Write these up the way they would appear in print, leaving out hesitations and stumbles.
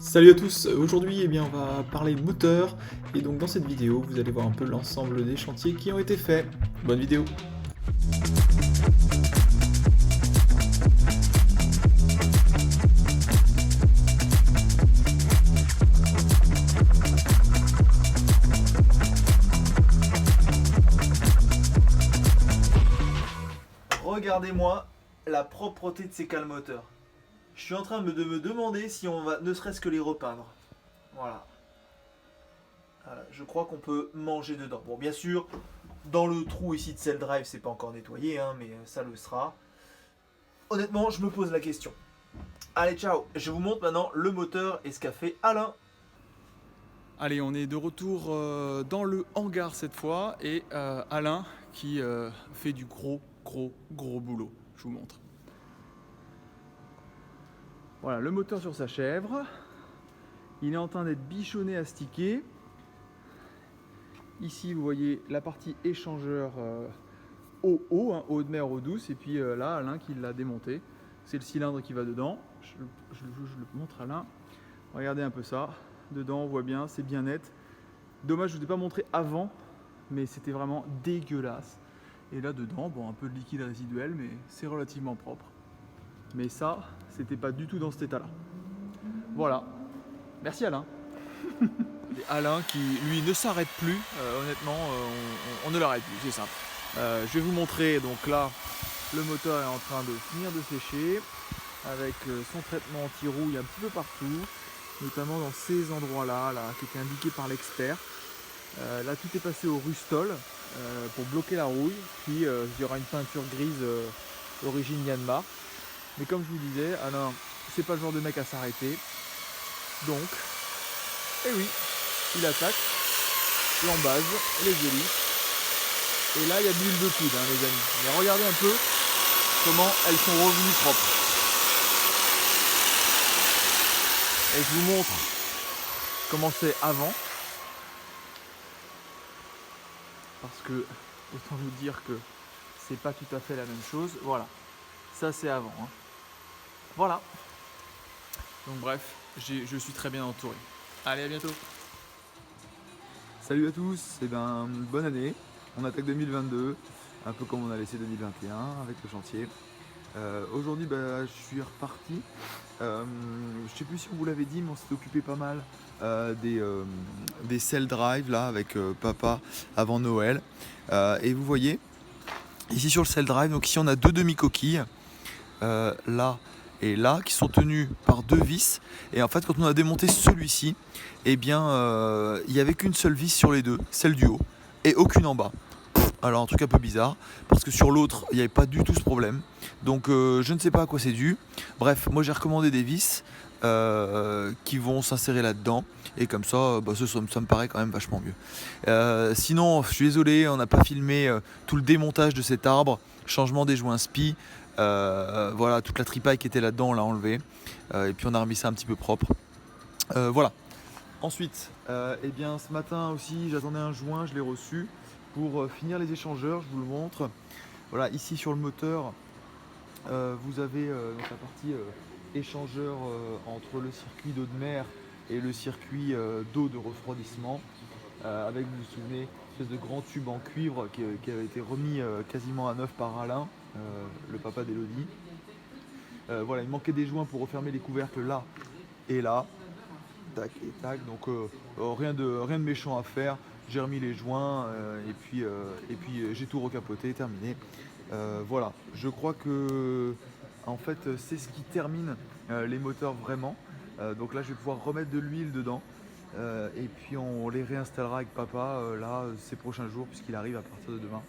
Salut à tous, aujourd'hui on va parler moteur et donc dans cette vidéo vous allez voir un peu l'ensemble des chantiers qui ont été faits. Bonne vidéo. Regardez-moi la propreté de ces calmoteurs. Je suis en train de me demander si on va ne serait-ce que les repeindre. Voilà. Je crois qu'on peut manger dedans. Bon, bien sûr, dans le trou ici de Cell Drive, c'est pas encore nettoyé, hein, mais ça le sera. Honnêtement, je me pose la question. Allez, ciao. Je vous montre maintenant le moteur et ce qu'a fait Alain. Allez, on est de retour dans le hangar cette fois et Alain qui fait du gros boulot. Je vous montre. Voilà, le moteur sur sa chèvre. Il est en train d'être bichonné, astiqué. Ici, vous voyez la partie échangeur eau, hein, eau de mer, eau douce. Et puis là, Alain qui l'a démonté. C'est le cylindre qui va dedans. Je le montre à Alain. Regardez un peu ça. Dedans, on voit bien, c'est bien net. Dommage, je ne vous ai pas montré avant, mais c'était vraiment dégueulasse. Et là dedans, bon, un peu de liquide résiduel, mais c'est relativement propre. Mais ça, c'était pas du tout dans cet état-là. Voilà. Merci Alain. Et Alain qui, lui, ne s'arrête plus. Honnêtement, on ne l'arrête plus, c'est simple. Je vais vous montrer, donc là, le moteur est en train de finir de sécher, avec son traitement anti-rouille un petit peu partout, notamment dans ces endroits-là, là, qui étaient indiqués par l'expert. Là, tout est passé au Rustol pour bloquer la rouille. Puis, il y aura une peinture grise d'origine Myanmar. Mais comme je vous disais, Alain, c'est pas le genre de mec à s'arrêter. Donc, eh oui, il attaque l'embase, les hélices. Et là, il y a de l'huile de coude, hein, les amis. Mais regardez un peu comment elles sont revenues propres. Et je vous montre comment c'est avant. Parce que, autant vous dire que c'est pas tout à fait la même chose. Voilà, ça c'est avant. Hein. Voilà. Donc bref, je suis très bien entouré. Allez, à bientôt. Salut à tous, bonne année, on attaque 2022, un peu comme on a laissé 2021 avec le chantier. Aujourd'hui je suis reparti, je sais plus si on vous l'avait dit mais on s'était occupé pas mal des Cell Drive là avec papa avant Noël. Et vous voyez, ici sur le Cell Drive, donc ici on a deux demi-coquilles, là et là, qui sont tenus par deux vis. Et en fait, quand on a démonté celui-ci, eh bien, il n'y avait qu'une seule vis sur les deux, celle du haut, et aucune en bas. Alors, un truc un peu bizarre, parce que sur l'autre, il n'y avait pas du tout ce problème. Donc, je ne sais pas à quoi c'est dû. Bref, moi j'ai recommandé des vis qui vont s'insérer là-dedans. Et comme ça, ça me paraît quand même vachement mieux. Sinon, je suis désolé, on n'a pas filmé tout le démontage de cet arbre, changement des joints SPI. Voilà, toute la tripaille qui était là-dedans, on l'a enlevé. Et puis on a remis ça un petit peu propre. Voilà. Ensuite, eh bien, ce matin aussi, j'attendais un joint, je l'ai reçu pour finir les échangeurs. Je vous le montre. Voilà, ici sur le moteur, vous avez donc la partie échangeur entre le circuit d'eau de mer et le circuit d'eau de refroidissement. Avec, vous vous souvenez, une espèce de grand tube en cuivre qui avait été remis quasiment à neuf par Alain, le papa d'Elodie. Voilà, il manquait des joints pour refermer les couvercles là et là. Tac et tac, donc rien de méchant à faire. J'ai remis les joints et puis j'ai tout recapoté, terminé. Voilà, je crois que en fait c'est ce qui termine les moteurs vraiment. Donc là je vais pouvoir remettre de l'huile dedans. Et puis on les réinstallera avec papa là ces prochains jours puisqu'il arrive à partir de demain.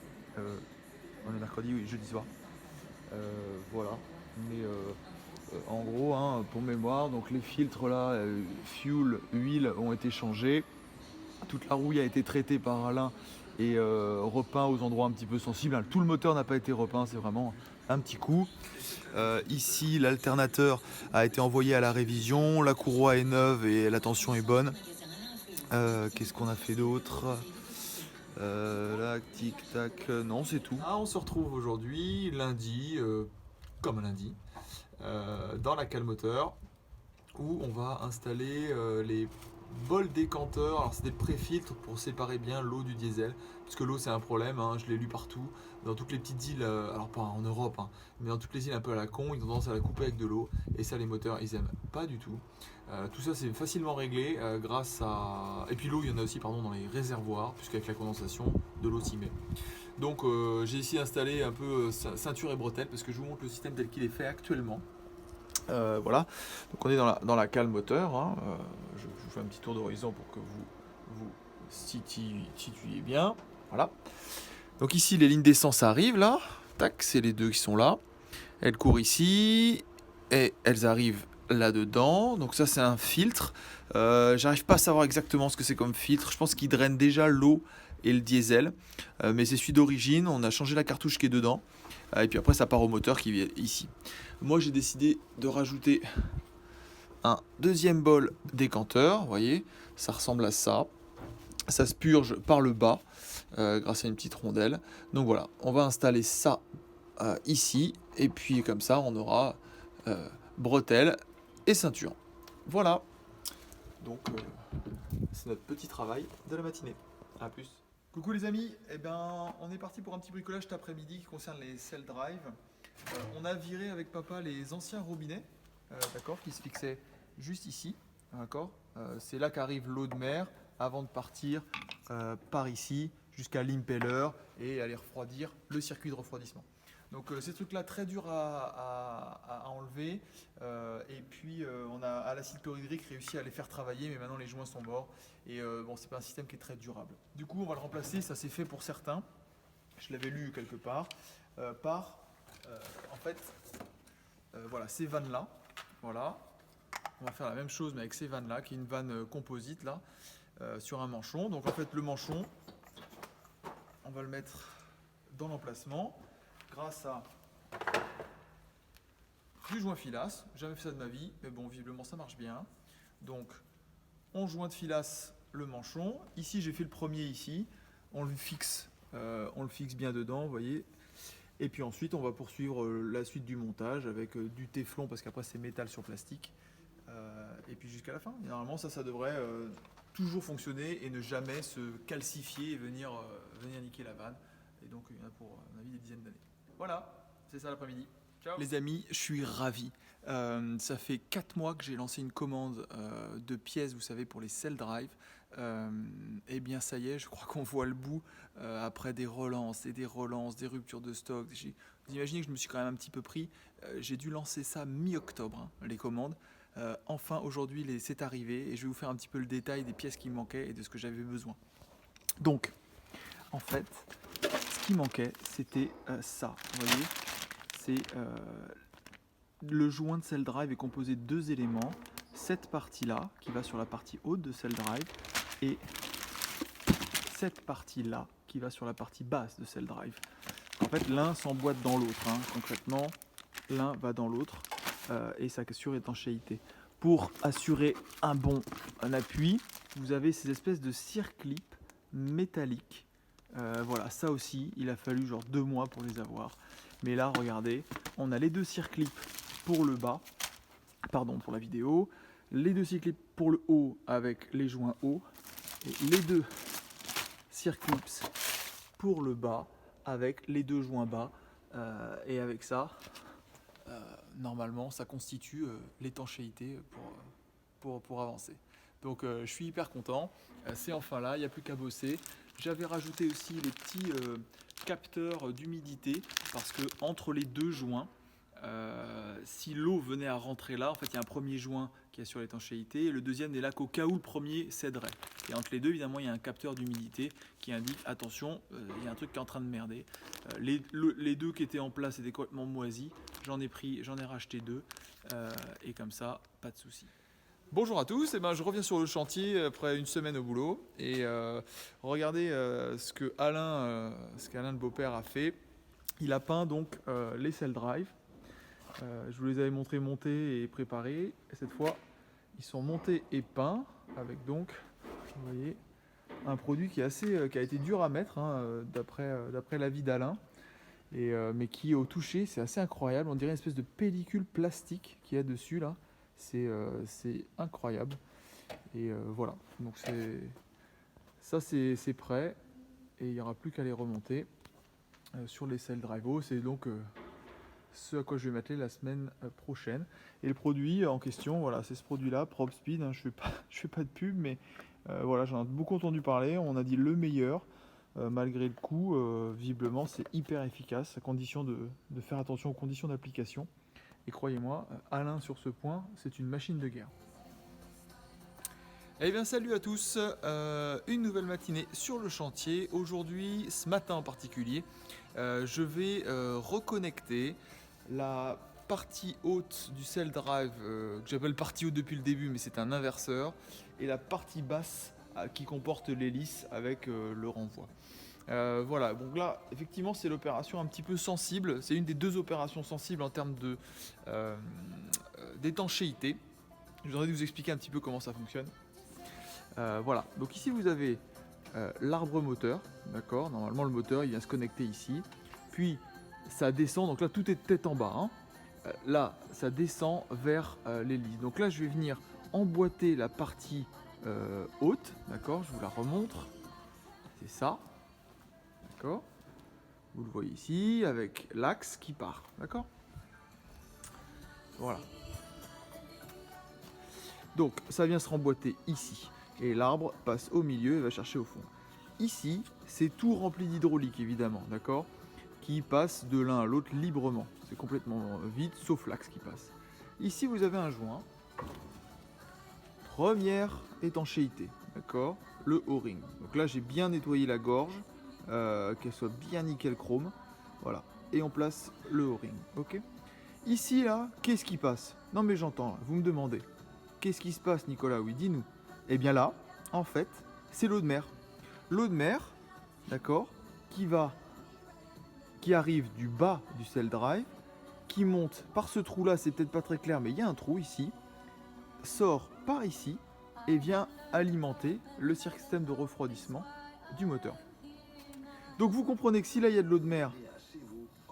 On est mercredi, oui, jeudi soir. Voilà. Mais en gros, hein, pour mémoire, donc les filtres là, fuel, huile ont été changés. Toute la rouille a été traitée par Alain et repeint aux endroits un petit peu sensibles. Tout le moteur n'a pas été repeint, c'est vraiment un petit coup. Ici, l'alternateur a été envoyé à la révision. La courroie est neuve et la tension est bonne. Qu'est-ce qu'on a fait d'autre ? Là, tic tac, non, c'est tout. On se retrouve aujourd'hui, lundi, comme un lundi, dans la cale moteur. où on va installer les bols décanteurs. Alors c'est des pré-filtres pour séparer bien l'eau du diesel, parce que l'eau c'est un problème, hein, je l'ai lu partout, dans toutes les petites îles, alors pas en Europe, hein, mais dans toutes les îles un peu à la con, ils ont tendance à la couper avec de l'eau, et ça les moteurs ils aiment pas du tout. Tout ça c'est facilement réglé grâce à... Et puis l'eau il y en a aussi pardon, dans les réservoirs, puisqu'avec la condensation, de l'eau s'y met. Donc j'ai ici installé un peu ceinture et bretelles, parce que je vous montre le système tel qu'il est fait actuellement. Voilà, donc on est dans la cale moteur, hein. Je vous fais un petit tour d'horizon pour que vous situiez bien. Voilà. Donc ici les lignes d'essence arrivent là, tac, c'est les deux qui sont là. Elles courent ici et elles arrivent là-dedans. Donc ça c'est un filtre. J'arrive pas à savoir exactement ce que c'est comme filtre. Je pense qu'il draine déjà l'eau et le diesel, mais c'est celui d'origine. On a changé la cartouche qui est dedans. Et puis après ça part au moteur qui est ici. Moi j'ai décidé de rajouter un deuxième bol décanteur, vous voyez, ça ressemble à ça. Ça se purge par le bas grâce à une petite rondelle. Donc voilà, on va installer ça ici, et puis comme ça on aura bretelles et ceinture. Voilà, donc c'est notre petit travail de la matinée. A plus. Coucou les amis, eh ben, on est parti pour un petit bricolage cet après-midi qui concerne les cell drive. On a viré avec papa les anciens robinets, d'accord, qui se fixaient juste ici, d'accord. C'est là qu'arrive l'eau de mer avant de partir par ici jusqu'à l'impeller et aller refroidir le circuit de refroidissement. Donc ces trucs-là très durs à enlever, et puis on a à l'acide chlorhydrique réussi à les faire travailler, mais maintenant les joints sont morts et bon, c'est pas un système qui est très durable. Du coup on va le remplacer, ça s'est fait pour certains, je l'avais lu quelque part, par en fait voilà, ces vannes là, voilà. On va faire la même chose mais avec ces vannes là, qui est une vanne composite là, sur un manchon. Donc en fait le manchon, on va le mettre dans l'emplacement grâce à du joint filasse. Jamais fait ça de ma vie, mais bon, visiblement ça marche bien. Donc on joint de filasse le manchon. Ici j'ai fait le premier ici, on le fixe bien dedans, vous voyez. Et puis ensuite on va poursuivre la suite du montage avec du téflon, parce qu'après c'est métal sur plastique, et puis jusqu'à la fin. Et normalement ça devrait toujours fonctionner et ne jamais se calcifier et venir niquer la vanne. Et donc il y en a pour à mon avis des dizaines d'années. Voilà, c'est ça l'après-midi. Ciao. Les amis, je suis ravi. Ça fait 4 mois que j'ai lancé une commande de pièces, vous savez, pour les cell drive. Et bien ça y est, je crois qu'on voit le bout après des relances, des ruptures de stock. Vous imaginez que je me suis quand même un petit peu pris. J'ai dû lancer ça mi-octobre, hein, les commandes. Enfin aujourd'hui c'est arrivé et je vais vous faire un petit peu le détail des pièces qui me manquaient et de ce que j'avais besoin. Donc en fait ce qui manquait c'était ça, vous voyez, c'est le joint de cell drive est composé de 2 éléments, cette partie là qui va sur la partie haute de cell drive et cette partie là qui va sur la partie basse de cell drive. En fait l'un s'emboîte dans l'autre, hein. Concrètement l'un va dans l'autre. Et sa surétanchéité. Pour assurer un bon appui, vous avez ces espèces de circlips métalliques. Voilà, ça aussi, il a fallu genre 2 mois pour les avoir. Mais là, regardez, on a les 2 circlips pour le bas, pardon pour la vidéo, les 2 circlips pour le haut avec les joints hauts, et les 2 circlips pour le bas avec les 2 joints bas. Et avec ça, normalement ça constitue l'étanchéité pour avancer. Donc je suis hyper content, c'est enfin là, il n'y a plus qu'à bosser. J'avais rajouté aussi les petits capteurs d'humidité, parce que entre les 2 joints, si l'eau venait à rentrer là, en fait il y a un premier joint qui est sur l'étanchéité et le deuxième n'est là qu'au cas où le premier céderait. Et entre les deux, évidemment, il y a un capteur d'humidité qui indique attention, il y a un truc qui est en train de merder. Les 2 qui étaient en place étaient complètement moisis. J'en ai racheté 2 et comme ça, pas de souci. Bonjour à tous, et ben, je reviens sur le chantier après une semaine au boulot et regardez ce que Alain de Beaupère a fait. Il a peint donc les cell drive. Je vous les avais montrés montés et préparés. Et cette fois, ils sont montés et peints avec donc, vous voyez, un produit qui a été dur à mettre, hein, d'après l'avis d'Alain, mais qui au toucher, c'est assez incroyable. On dirait une espèce de pellicule plastique qu'il y a dessus là. C'est incroyable. Et voilà, donc c'est prêt. Et il n'y aura plus qu'à les remonter sur les Celldrive. C'est donc ce à quoi je vais m'atteler la semaine prochaine. Et le produit en question, voilà, c'est ce produit-là, PropSpeed. Hein, je fais pas de pub, mais voilà, j'en ai beaucoup entendu parler. On a dit le meilleur, malgré le coût. Visiblement, c'est hyper efficace, à condition de faire attention aux conditions d'application. Et croyez-moi, Alain, sur ce point, c'est une machine de guerre. Eh bien, salut à tous, une nouvelle matinée sur le chantier. Aujourd'hui, ce matin en particulier, je vais reconnecter la partie haute du Celldrive, que j'appelle partie haute depuis le début, mais c'est un inverseur, et la partie basse qui comporte l'hélice avec le renvoi. Voilà, donc là, effectivement, c'est l'opération un petit peu sensible. C'est une des deux opérations sensibles en termes d'étanchéité. Je voudrais vous expliquer un petit peu comment ça fonctionne. Voilà, donc ici vous avez l'arbre moteur, d'accord. Normalement le moteur il vient se connecter ici, puis ça descend, donc là tout est tête en bas, hein. Là ça descend vers l'hélice. Donc là je vais venir emboîter la partie haute, d'accord, je vous la remontre, c'est ça, d'accord, vous le voyez ici avec l'axe qui part, d'accord. Voilà, donc ça vient se remboîter ici. Et l'arbre passe au milieu et va chercher au fond. Ici, c'est tout rempli d'hydraulique, évidemment, d'accord, qui passe de l'un à l'autre librement. C'est complètement vide, sauf l'axe qui passe. Ici, vous avez un joint. Première étanchéité, d'accord, le O-ring. Donc là, j'ai bien nettoyé la gorge, qu'elle soit bien nickel chrome. Voilà, et on place le O-ring, ok. Ici, là, qu'est-ce qui passe? Non mais j'entends, vous me demandez. Qu'est-ce qui se passe, Nicolas? Oui, dis-nous. Et bien là, en fait, c'est l'eau de mer. L'eau de mer, d'accord, qui arrive du bas du Celldrive, qui monte par ce trou-là, c'est peut-être pas très clair, mais il y a un trou ici, sort par ici et vient alimenter le système de refroidissement du moteur. Donc vous comprenez que si là il y a de l'eau de mer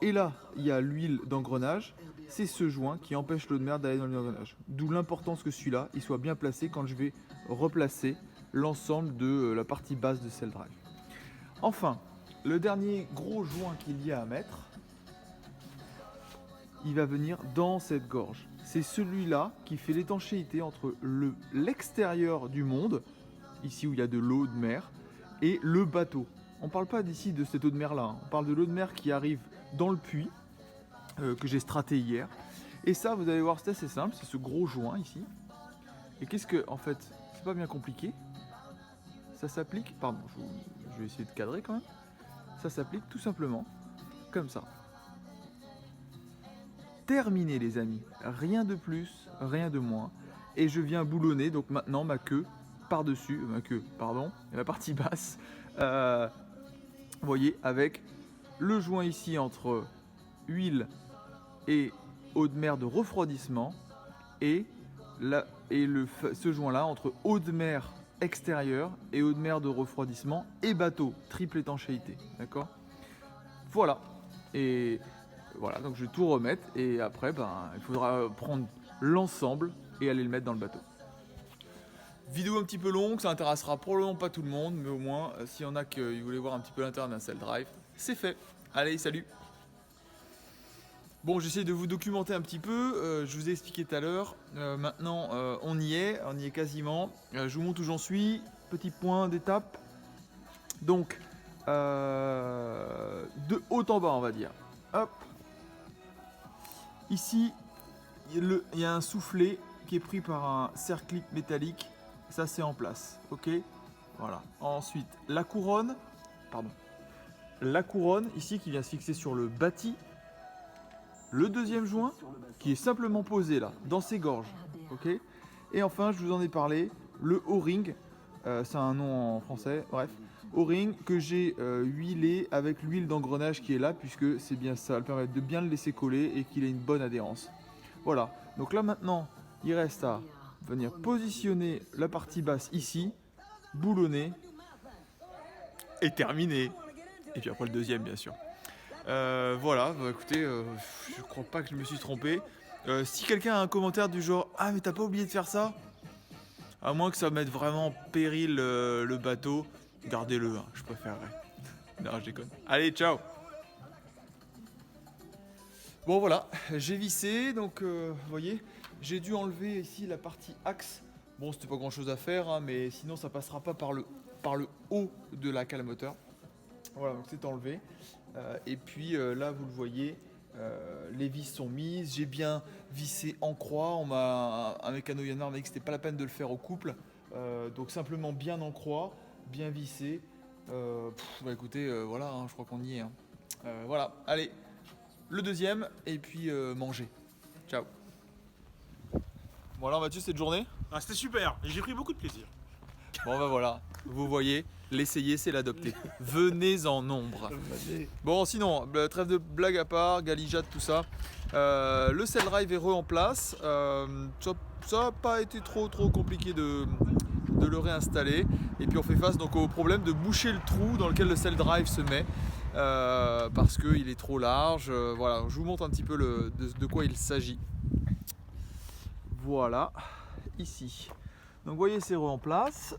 et là il y a l'huile d'engrenage, c'est ce joint qui empêche l'eau de mer d'aller dans l'engrenage. D'où l'importance que celui-là il soit bien placé quand je vais replacer l'ensemble de la partie basse de Celldrive. Enfin, le dernier gros joint qu'il y a à mettre, il va venir dans cette gorge. C'est celui-là qui fait l'étanchéité entre l'extérieur du monde, ici où il y a de l'eau de mer, et le bateau. On ne parle pas d'ici de cette eau de mer-là, hein. On parle de l'eau de mer qui arrive dans le puits, que j'ai straté hier. Et ça, vous allez voir, c'est assez simple, c'est ce gros joint ici. Et qu'est-ce que, en fait, c'est pas bien compliqué. Ça s'applique, pardon, je vais essayer de cadrer quand même. Ça s'applique tout simplement comme ça. Terminé les amis, rien de plus, rien de moins. Et je viens boulonner, donc maintenant ma queue par-dessus, la partie basse. Vous voyez, avec le joint ici entre huile et eau de mer de refroidissement et ce joint là entre eau de mer extérieure et eau de mer de refroidissement et bateau, triple étanchéité, d'accord. Voilà, et voilà, donc je vais tout remettre et après il faudra prendre l'ensemble et aller le mettre dans le bateau. Vidéo un petit peu longue, ça intéressera probablement pas tout le monde, mais au moins s'il y en a qui voulaient voir un petit peu l'intérieur d'un Celldrive, c'est fait. Allez, salut. Bon, j'essaie de vous documenter un petit peu, je vous ai expliqué tout à l'heure, maintenant on y est quasiment, je vous montre où j'en suis, petit point d'étape, donc de haut en bas on va dire, hop, ici il y a un soufflet qui est pris par un serre-clip métallique, ça c'est en place, ok, voilà, ensuite la couronne ici qui vient se fixer sur le bâti. Le deuxième joint qui est simplement posé là, dans ses gorges, ok. Et enfin, je vous en ai parlé, le O-ring, c'est un nom en français, bref, O-ring que j'ai huilé avec l'huile d'engrenage qui est là, puisque c'est bien ça, va permettre de bien le laisser coller et qu'il ait une bonne adhérence. Voilà, donc là maintenant, il reste à venir positionner la partie basse ici, boulonner et terminer. Et puis après le deuxième bien sûr. Voilà, bah écoutez, je crois pas que je me suis trompé. Si quelqu'un a un commentaire du genre « Ah mais t'as pas oublié de faire ça ?» À moins que ça mette vraiment en péril le bateau, gardez-le, hein, je préférerais. Non, je déconne. Allez, ciao. Bon voilà, j'ai vissé, donc vous voyez, j'ai dû enlever ici la partie axe. Bon, c'était pas grand chose à faire, hein, mais sinon ça passera pas par le haut de la cale moteur. Voilà, donc c'est enlevé. Et puis là, vous le voyez, les vis sont mises. J'ai bien vissé en croix. Un mécano Yanmar m'a dit que c'était pas la peine de le faire au couple. Donc simplement bien en croix, bien vissé. Bah écoutez, voilà, hein, je crois qu'on y est. Hein. Voilà, allez, le deuxième, et puis manger. Ciao. Bon alors Mathieu, cette journée? Ah, c'était super, et j'ai pris beaucoup de plaisir. Bon bah voilà, vous voyez, l'essayer c'est l'adopter. Venez en nombre. Bon sinon, trêve de blague à part, galijade, tout ça. Le cell drive est en place. Ça n'a pas été trop compliqué de le réinstaller. Et puis on fait face donc au problème de boucher le trou dans lequel le cell drive se met. Parce qu'il est trop large. Voilà, je vous montre un petit peu de quoi il s'agit. Voilà, ici. Donc vous voyez, c'est en place.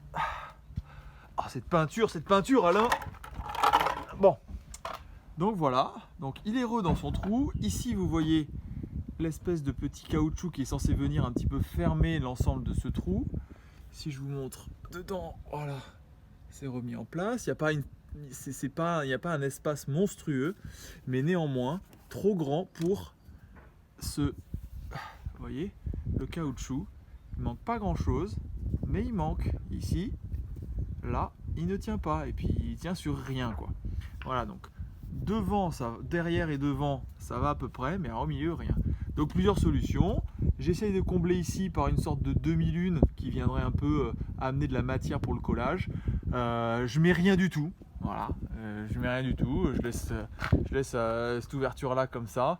Ah, cette peinture Alain. Bon, donc voilà, donc il est dans son trou. Ici vous voyez l'espèce de petit caoutchouc qui est censé venir un petit peu fermer l'ensemble de ce trou. Si je vous montre dedans, voilà, c'est remis en place. Il n'y a pas un espace monstrueux, mais néanmoins trop grand pour vous voyez, le caoutchouc. Il manque pas grand chose, mais il manque ici. Là, il ne tient pas, et puis il tient sur rien, quoi. Voilà, donc devant, derrière et devant, ça va à peu près, mais au milieu, rien. Donc plusieurs solutions. J'essaye de combler ici par une sorte de demi-lune qui viendrait un peu amener de la matière pour le collage. Je mets rien du tout. Voilà, je mets rien du tout. Je laisse cette ouverture-là comme ça.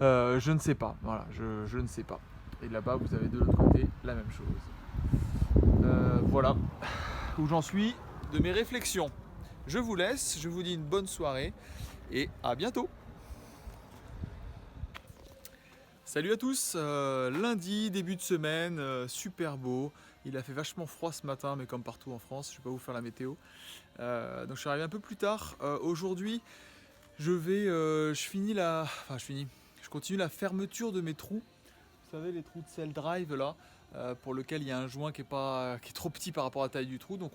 Je ne sais pas. Voilà, je ne sais pas. Et là-bas, vous avez de l'autre côté la même chose. Voilà où j'en suis de mes réflexions. Je vous laisse, je vous dis une bonne soirée et à bientôt. Salut à tous, lundi, début de semaine, super beau. Il a fait vachement froid ce matin, mais comme partout en France, je ne vais pas vous faire la météo. Donc je suis arrivé un peu plus tard. Aujourd'hui, je continue la fermeture de mes trous. Vous savez, les trous de cell drive là. Pour lequel il y a un joint qui est trop petit par rapport à la taille du trou. Donc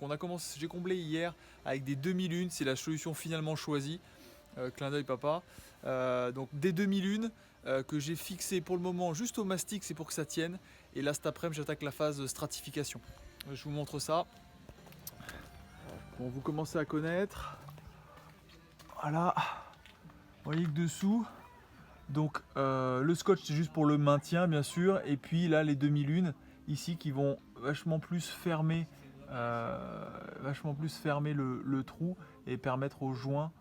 j'ai comblé hier avec des demi-lunes, c'est la solution finalement choisie. Clin d'œil papa. Donc des demi-lunes que j'ai fixées pour le moment juste au mastic, c'est pour que ça tienne. Et là cet après-midi j'attaque la phase stratification. Je vous montre ça. Bon, vous commencez à connaître. Voilà. Vous voyez que dessous. Donc le scotch c'est juste pour le maintien bien sûr, et puis là les demi-lunes ici qui vont vachement plus fermer le trou et permettre au joint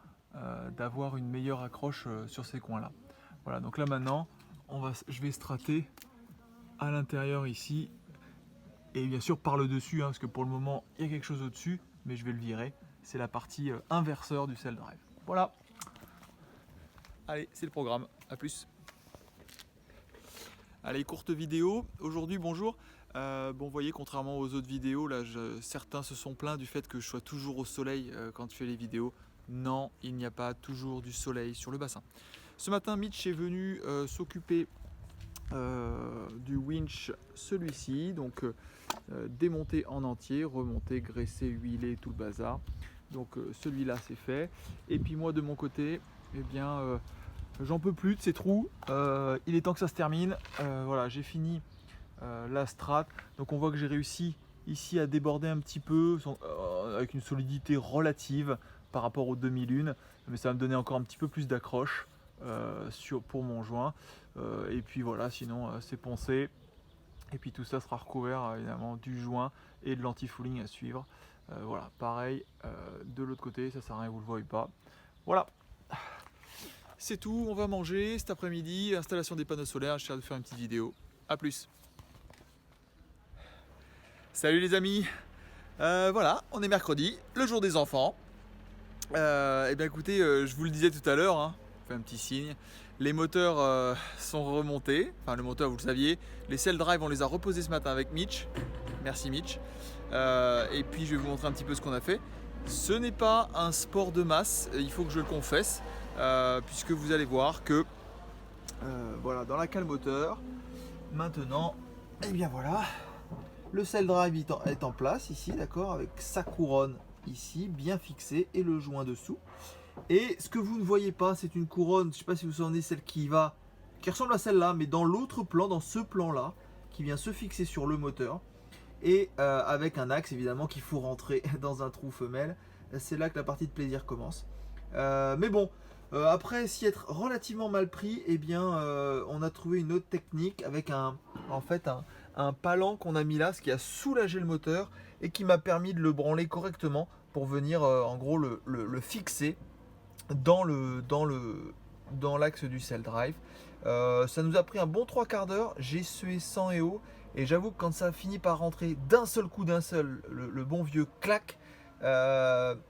d'avoir une meilleure accroche sur ces coins là. Voilà, donc là maintenant je vais strater à l'intérieur ici et bien sûr par le dessus, hein, parce que pour le moment il y a quelque chose au dessus, mais je vais le virer. C'est la partie inverseur du cell drive. Voilà. Allez, c'est le programme, à plus. Allez, courte vidéo. Aujourd'hui, bonjour. Bon, vous voyez, contrairement aux autres vidéos, là, certains se sont plaints du fait que je sois toujours au soleil quand je fais les vidéos. Non, il n'y a pas toujours du soleil sur le bassin. Ce matin, Mitch est venu s'occuper du winch, celui-ci. Donc, démonter en entier, remonter, graisser, huiler, tout le bazar. Donc, celui-là, c'est fait. Et puis moi, de mon côté, eh bien, j'en peux plus de ces trous. Il est temps que ça se termine. Voilà, j'ai fini la strat. Donc on voit que j'ai réussi ici à déborder un petit peu avec une solidité relative par rapport aux demi-lunes. Mais ça va me donner encore un petit peu plus d'accroche pour mon joint. Et puis voilà, sinon c'est poncé. Et puis tout ça sera recouvert évidemment du joint et de l'anti-fouling à suivre. Voilà, pareil de l'autre côté, ça sert à rien, vous le voyez pas. Voilà. C'est tout, on va manger cet après-midi, installation des panneaux solaires, j'essaie de faire une petite vidéo. A plus. Salut les amis. Voilà, on est mercredi, le jour des enfants. Et bien écoutez, je vous le disais tout à l'heure, hein, je fais un petit signe. Les moteurs sont remontés, enfin le moteur vous le saviez. Les cell drive on les a reposés ce matin avec Mitch. Merci Mitch. Et puis je vais vous montrer un petit peu ce qu'on a fait. Ce n'est pas un sport de masse, il faut que je le confesse, puisque vous allez voir que voilà, dans la cale moteur, maintenant, Et bien voilà, le cell drive est en place ici, d'accord, avec sa couronne ici, bien fixée, et le joint dessous. Et ce que vous ne voyez pas, c'est une couronne, je ne sais pas si vous vous souvenez, celle qui ressemble à celle-là, mais dans l'autre plan, dans ce plan-là, qui vient se fixer sur le moteur. Et avec un axe évidemment qu'il faut rentrer dans un trou femelle. C'est là que la partie de plaisir commence. Mais bon, après s'y être relativement mal pris, eh bien on a trouvé une autre technique avec un palan qu'on a mis là, ce qui a soulagé le moteur et qui m'a permis de le branler correctement pour venir en gros le fixer dans l'axe du cell drive. Ça nous a pris un bon 3/4 d'heure. J'ai sué sang et eau. Et j'avoue que quand ça a fini par rentrer d'un seul coup, le bon vieux clac,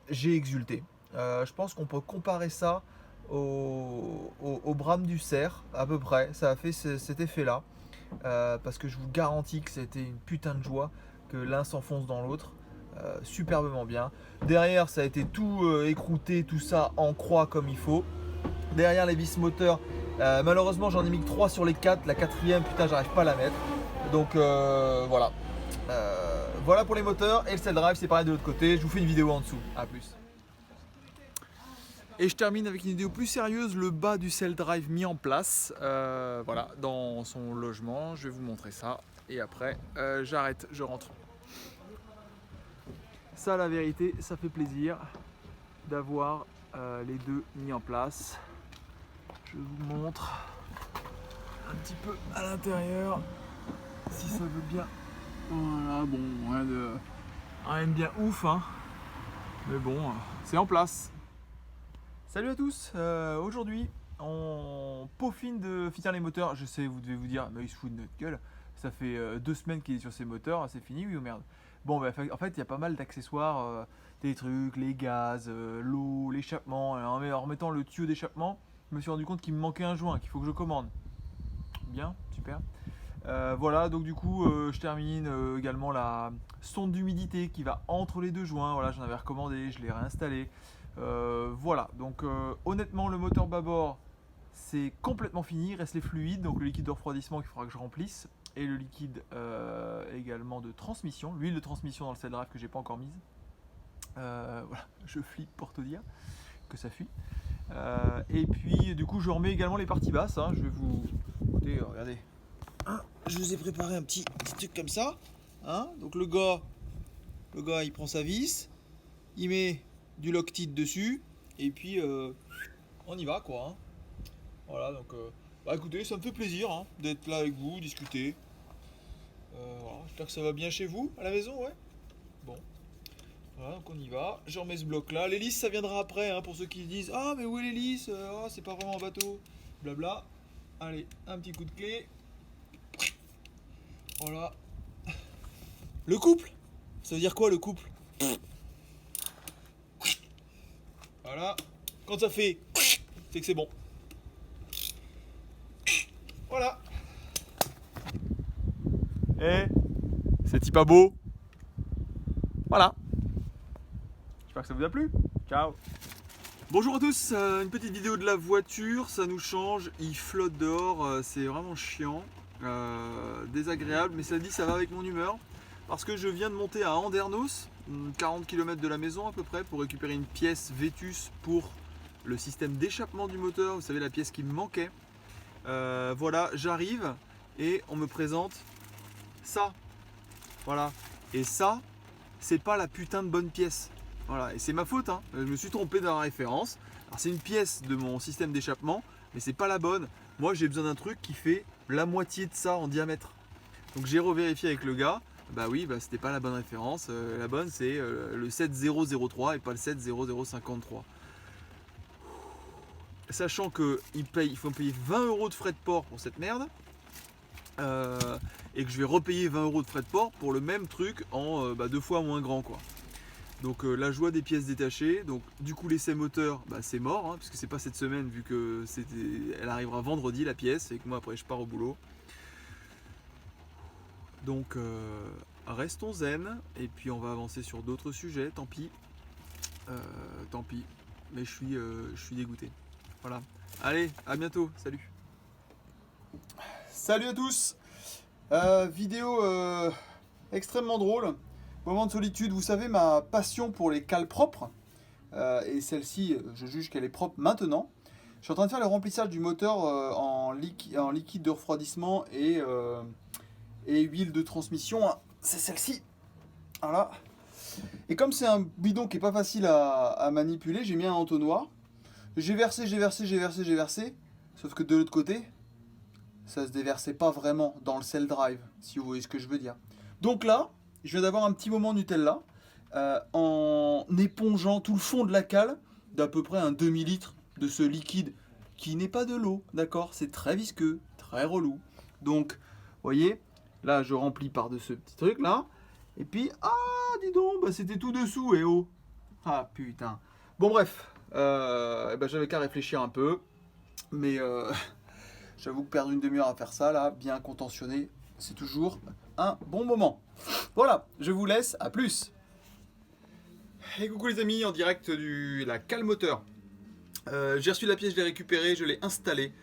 j'ai exulté. Je pense qu'on peut comparer ça au brame du cerf, à peu près. Ça a fait cet effet-là. Parce que je vous garantis que c'était une putain de joie que l'un s'enfonce dans l'autre. Superbement bien. Derrière, ça a été tout écrouté, tout ça en croix comme il faut. Derrière les vis moteurs, malheureusement j'en ai mis que 3 sur les 4. La 4e, putain, j'arrive pas à la mettre. Donc voilà. Voilà pour les moteurs. Et le cell drive, c'est pareil de l'autre côté. Je vous fais une vidéo en dessous. A plus. et je termine avec une vidéo plus sérieuse, le bas du cell drive mis en place, voilà, dans son logement. Je vais vous montrer ça et après j'arrête, je rentre. Ça, la vérité, ça fait plaisir d'avoir les deux mis en place. Je vous montre un petit peu à l'intérieur, si ça veut bien. Voilà, bon, rien de bien ouf, hein. Mais bon, c'est en place. Salut à tous, aujourd'hui on peaufine de finir les moteurs. Je sais, vous devez vous dire, mais il se fout de notre gueule. Ça fait 2 semaines qu'il est sur ses moteurs, c'est fini, oui ou merde? Bon, bah, en fait, il y a pas mal d'accessoires, des trucs, les gaz, l'eau, l'échappement. En remettant le tuyau d'échappement, je me suis rendu compte qu'il me manquait un joint, qu'il faut que je commande. Bien, super. Voilà, donc du coup, je termine également la sonde d'humidité qui va entre les deux joints. Voilà, j'en avais recommandé, je l'ai réinstallé. Voilà, donc honnêtement, le moteur bâbord, c'est complètement fini. Il reste les fluides, donc le liquide de refroidissement qu'il faudra que je remplisse. Et le liquide également de transmission, l'huile de transmission dans le cell drive que j'ai pas encore mise. Voilà, je flippe pour te dire que ça fuit. Et puis du coup je remets également les parties basses, hein. Je vais vous... Écoutez, regardez. Je vous ai préparé un petit truc comme ça. Hein, donc le gars il prend sa vis, il met du Loctite dessus et puis on y va quoi. Hein. Voilà, donc bah écoutez, ça me fait plaisir hein, d'être là avec vous, discuter. Voilà, j'espère que ça va bien chez vous, à la maison, ouais. Bon. Voilà, donc on y va. Je remets ce bloc là. L'hélice, ça viendra après, hein, pour ceux qui disent « Ah, mais où est l'hélice? Ah, c'est pas vraiment un bateau. » Blabla. Allez, un petit coup de clé. Voilà. Le couple. Ça veut dire quoi, le couple? Voilà. Quand ça fait, c'est que c'est bon. Voilà. Eh, c'est-il pas beau? Voilà. J'espère que ça vous a plu. Ciao. Bonjour à tous, une petite vidéo de la voiture, ça nous change, il flotte dehors, c'est vraiment chiant, désagréable, mais ça dit ça va avec mon humeur, parce que je viens de monter à Andernos, 40 km de la maison à peu près, pour récupérer une pièce Vétus pour le système d'échappement du moteur, vous savez la pièce qui me manquait. Voilà, j'arrive et on me présente ça, voilà, et ça, c'est pas la putain de bonne pièce. Voilà, et c'est ma faute, hein. Je me suis trompé dans la référence. Alors c'est une pièce de mon système d'échappement, mais c'est pas la bonne. Moi j'ai besoin d'un truc qui fait la moitié de ça en diamètre. Donc j'ai revérifié avec le gars, bah oui, bah c'était pas la bonne référence. La bonne c'est le 7003 et pas le 70053. Sachant qu'il faut payer 20 € de frais de port pour cette merde. Et que je vais repayer 20 € de frais de port pour le même truc en 2 fois moins grand quoi. Donc la joie des pièces détachées. Donc du coup l'essai moteur, bah, c'est mort, hein, puisque c'est pas cette semaine vu que elle arrivera vendredi la pièce et que moi après je pars au boulot. Donc restons zen et puis on va avancer sur d'autres sujets. Tant pis, mais je suis dégoûté. Voilà. Allez, à bientôt. Salut. Salut à tous. Vidéo extrêmement drôle. Moment de solitude, vous savez ma passion pour les cales propres. Et celle-ci, je juge qu'elle est propre maintenant. Je suis en train de faire le remplissage du moteur en liquide de refroidissement et huile de transmission. C'est celle-ci. Voilà. Et comme c'est un bidon qui n'est pas facile à manipuler, j'ai mis un entonnoir. J'ai versé. Sauf que de l'autre côté, ça se déversait pas vraiment dans le cell drive, si vous voyez ce que je veux dire. Donc là, je viens d'avoir un petit moment Nutella en épongeant tout le fond de la cale d'à peu près un demi-litre de ce liquide qui n'est pas de l'eau, d'accord? C'est très visqueux, très relou. Donc, vous voyez, là je remplis par de ce petit truc là, et puis, ah, dis donc, bah, c'était tout dessous, et oh. Ah putain. Bon bref, j'avais qu'à réfléchir un peu, mais j'avoue que perdre une demi-heure à faire ça là, bien contentionné, c'est toujours un bon moment. Voilà, je vous laisse, à plus. Et coucou les amis, en direct de la cale moteur. J'ai reçu la pièce, je l'ai récupérée, je l'ai installée.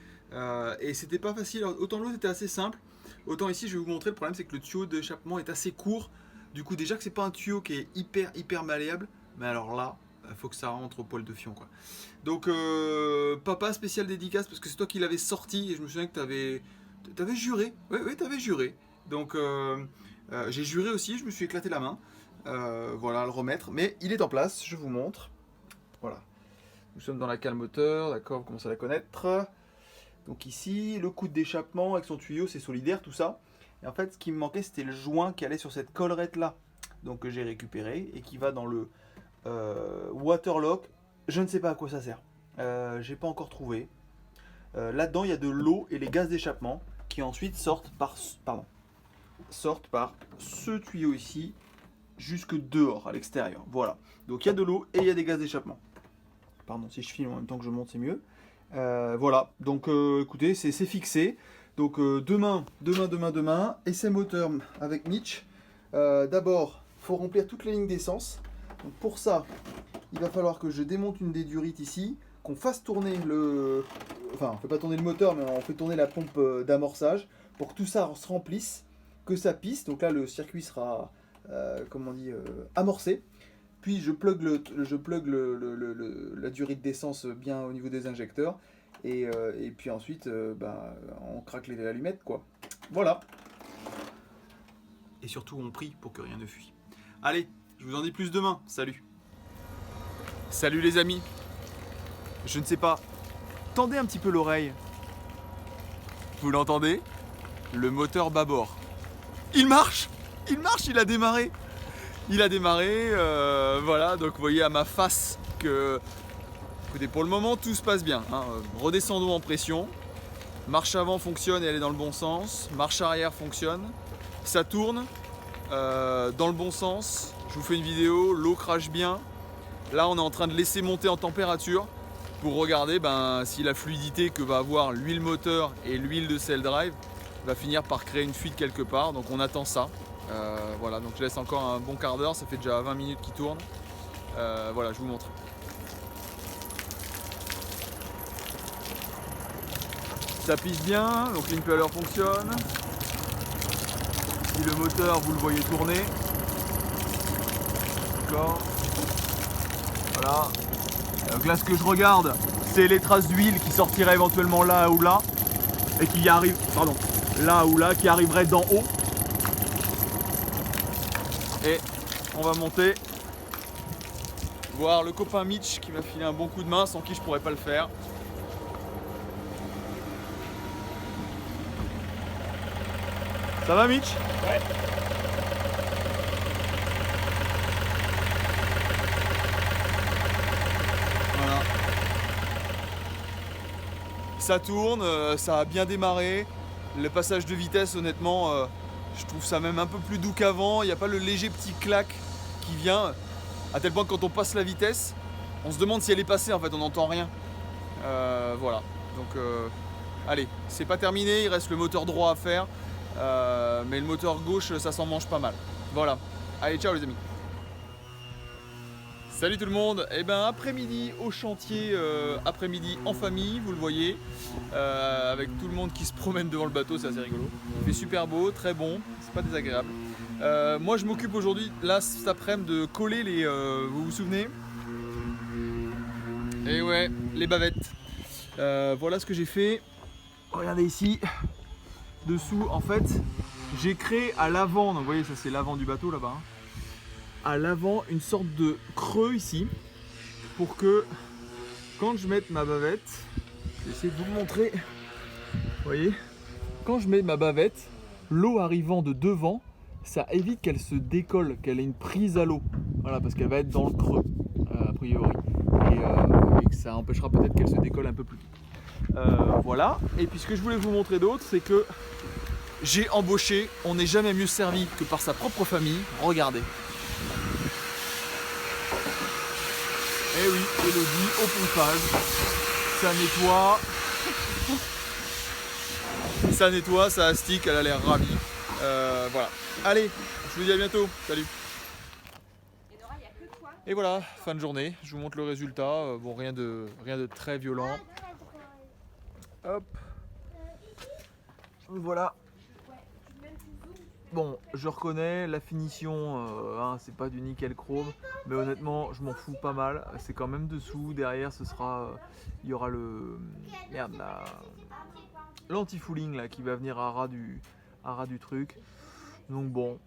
Et c'était pas facile, autant l'autre était assez simple, autant ici je vais vous montrer, le problème c'est que le tuyau d'échappement est assez court. Du coup déjà que c'est pas un tuyau qui est hyper malléable, mais alors là, il faut que ça rentre au poil de fion quoi. Donc papa spécial dédicace parce que c'est toi qui l'avais sorti et je me souviens que t'avais juré. Oui, t'avais juré. Donc j'ai juré aussi, je me suis éclaté la main. Voilà, le remettre. Mais il est en place, je vous montre. Voilà. Nous sommes dans la cale moteur, d'accord, vous commencez à la connaître. Donc ici, le coude d'échappement avec son tuyau, c'est solidaire, tout ça. Et en fait, ce qui me manquait, c'était le joint qui allait sur cette collerette là. Donc que j'ai récupéré et qui va dans le waterlock. Je ne sais pas à quoi ça sert. J'ai pas encore trouvé. Là-dedans, il y a de l'eau et les gaz d'échappement qui ensuite sortent par ce tuyau ici jusque dehors à l'extérieur. Voilà. Donc il y a de l'eau et il y a des gaz d'échappement. Pardon, si je filme en même temps que je monte, c'est mieux. Voilà. Donc écoutez, c'est fixé. Donc demain, essai moteur avec Mitch. D'abord, il faut remplir toutes les lignes d'essence. Donc pour ça, il va falloir que je démonte une des durites ici, qu'on fasse tourner le... Enfin, on ne fait pas tourner le moteur, mais on fait tourner la pompe d'amorçage pour que tout ça se remplisse, que ça pisse. Donc là, le circuit sera, amorcé. Puis je plug la durite d'essence bien au niveau des injecteurs. Et puis ensuite, on craque les allumettes, quoi. Voilà. Et surtout, on prie pour que rien ne fuit. Allez, je vous en dis plus demain. Salut. Salut les amis. Je ne sais pas. Tendez un petit peu l'oreille. Vous l'entendez? Le moteur bâbord. Il marche! Il a démarré. Voilà, donc vous voyez à ma face que... Écoutez, pour le moment, tout se passe bien. Hein. Redescendons en pression. Marche avant fonctionne et elle est dans le bon sens. Marche arrière fonctionne. Ça tourne dans le bon sens. Je vous fais une vidéo, l'eau crache bien. Là, on est en train de laisser monter en température pour regarder si la fluidité que va avoir l'huile moteur et l'huile de cell drive va finir par créer une fuite quelque part. Donc on attend ça. Voilà, donc je laisse encore un bon quart d'heure. Ça fait déjà 20 minutes qu'il tourne. Voilà, je vous montre. Ça pisse bien, donc l'impeller fonctionne. Si le moteur, vous le voyez tourner. D'accord. Voilà. Donc là, ce que je regarde, c'est les traces d'huile qui sortiraient éventuellement là ou là. Et qui arrivent, là ou là, qui arriveraient d'en haut. Et on va monter. Voir le copain Mitch qui m'a filé un bon coup de main, sans qui je pourrais pas le faire. Ça va Mitch? Ouais. Voilà. Ça tourne, ça a bien démarré. Le passage de vitesse, honnêtement, je trouve ça même un peu plus doux qu'avant. Il n'y a pas le léger petit clac qui vient. à tel point que quand on passe la vitesse, on se demande si elle est passée, en fait, on n'entend rien. Voilà, donc allez, c'est pas terminé, il reste le moteur droit à faire, mais le moteur gauche, ça s'en mange pas mal. Voilà, allez, ciao les amis. Salut tout le monde, et ben après-midi au chantier, après-midi en famille, vous le voyez, avec tout le monde qui se promène devant le bateau, c'est assez rigolo. Il fait super beau, très bon, c'est pas désagréable. Moi je m'occupe aujourd'hui, là cet après-midi, de coller les, vous vous souvenez? Et ouais, les bavettes. Voilà ce que j'ai fait. Regardez ici, dessous en fait, j'ai créé à l'avant, donc vous voyez ça c'est l'avant du bateau là-bas, hein. À l'avant une sorte de creux ici pour que quand je mette ma bavette, je vais essayer de vous le montrer, vous voyez, quand je mets ma bavette, l'eau arrivant de devant, ça évite qu'elle se décolle, qu'elle ait une prise à l'eau, voilà, parce qu'elle va être dans le creux a priori, et que ça empêchera peut-être qu'elle se décolle un peu plus vite. Voilà, et puis ce que je voulais vous montrer d'autre, c'est que j'ai embauché, on n'est jamais mieux servi que par sa propre famille, regardez. Eh oui, Elodie au pompage, ça nettoie, ça astique, elle a l'air ravie. Voilà. Allez, je vous dis à bientôt, salut. Et voilà, fin de journée, je vous montre le résultat. Bon, rien de très violent. Hop. Voilà. Bon, je reconnais la finition, hein, c'est pas du nickel chrome, mais honnêtement, je m'en fous pas mal. C'est quand même dessous, derrière, ce sera, il y aura l'anti-fouling là qui va venir à ras du truc. Donc bon,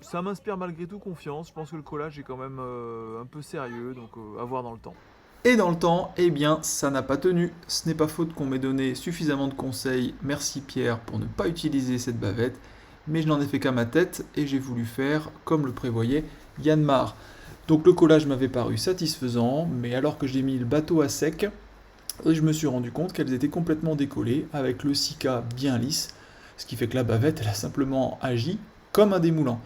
ça m'inspire malgré tout confiance. Je pense que le collage est quand même un peu sérieux, donc à voir dans le temps. Et dans le temps, eh bien, ça n'a pas tenu. Ce n'est pas faute qu'on m'ait donné suffisamment de conseils. Merci Pierre pour ne pas utiliser cette bavette. Mais je n'en ai fait qu'à ma tête et j'ai voulu faire comme le prévoyait Yanmar. Donc le collage m'avait paru satisfaisant, mais alors que j'ai mis le bateau à sec, je me suis rendu compte qu'elles étaient complètement décollées avec le Sika bien lisse, ce qui fait que la bavette elle a simplement agi comme un démoulant.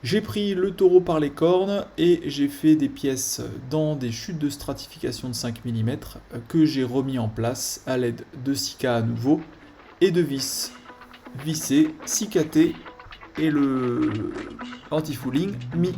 J'ai pris le taureau par les cornes et j'ai fait des pièces dans des chutes de stratification de 5 mm que j'ai remis en place à l'aide de Sika à nouveau et de vis vissé, cicaté et le anti-fouling mis.